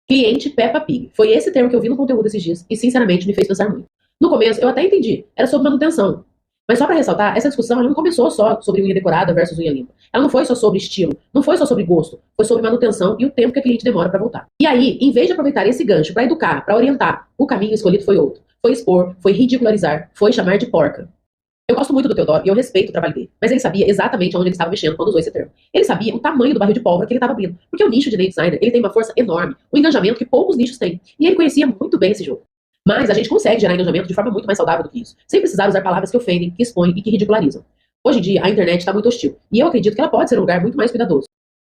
Cliente Peppa Pig. Foi esse termo que eu vi no conteúdo esses dias e, sinceramente, me fez pensar muito. No começo, eu até entendi. Era sobre manutenção. Mas só para ressaltar, essa discussão ela não começou só sobre unha decorada versus unha limpa. Ela não foi só sobre estilo, não foi só sobre gosto, foi sobre manutenção e o tempo que a cliente demora para voltar. E aí, em vez de aproveitar esse gancho para educar, para orientar, o caminho escolhido foi outro. Foi expor, foi ridicularizar, foi chamar de porca. Eu gosto muito do Teodoro e eu respeito o trabalho dele, mas ele sabia exatamente onde ele estava mexendo quando usou esse termo. Ele sabia o tamanho do barril de pólvora que ele estava abrindo, porque o nicho de nail designer ele tem uma força enorme, um engajamento que poucos nichos têm, e ele conhecia muito bem esse jogo. Mas a gente consegue gerar engajamento de forma muito mais saudável do que isso, sem precisar usar palavras que ofendem, que expõem e que ridicularizam. Hoje em dia, a internet está muito hostil, e eu acredito que ela pode ser um lugar muito mais cuidadoso.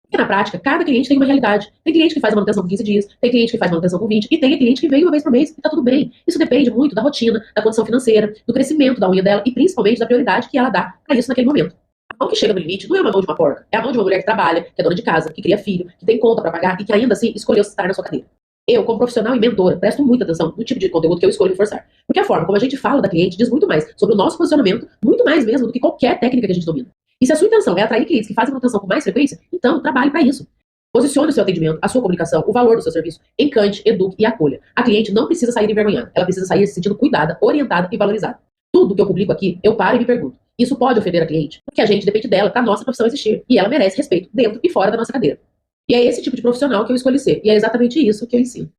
Porque na prática, cada cliente tem uma realidade. Tem cliente que faz a manutenção com 15 dias, tem cliente que faz manutenção com 20, e tem cliente que vem uma vez por mês, e tá tudo bem. Isso depende muito da rotina, da condição financeira, do crescimento da unha dela, e principalmente da prioridade que ela dá para isso naquele momento. A mão que chega no limite não é uma mão de uma porca, é a mão de uma mulher que trabalha, que é dona de casa, que cria filho, que tem conta para pagar, e que ainda assim escolheu estar na sua cadeira. Eu, como profissional e mentora, presto muita atenção no tipo de conteúdo que eu escolho reforçar. Porque a forma como a gente fala da cliente diz muito mais sobre o nosso posicionamento, muito mais mesmo do que qualquer técnica que a gente domina. E se a sua intenção é atrair clientes que fazem manutenção com mais frequência, então trabalhe para isso. Posicione o seu atendimento, a sua comunicação, o valor do seu serviço, encante, eduque e acolha. A cliente não precisa sair envergonhada, ela precisa sair se sentindo cuidada, orientada e valorizada. Tudo que eu publico aqui, eu paro e me pergunto, isso pode ofender a cliente? Porque a gente depende dela para nossa profissão existir, e ela merece respeito, dentro e fora da nossa cadeira. E é esse tipo de profissional que eu escolhi ser, e é exatamente isso que eu ensino.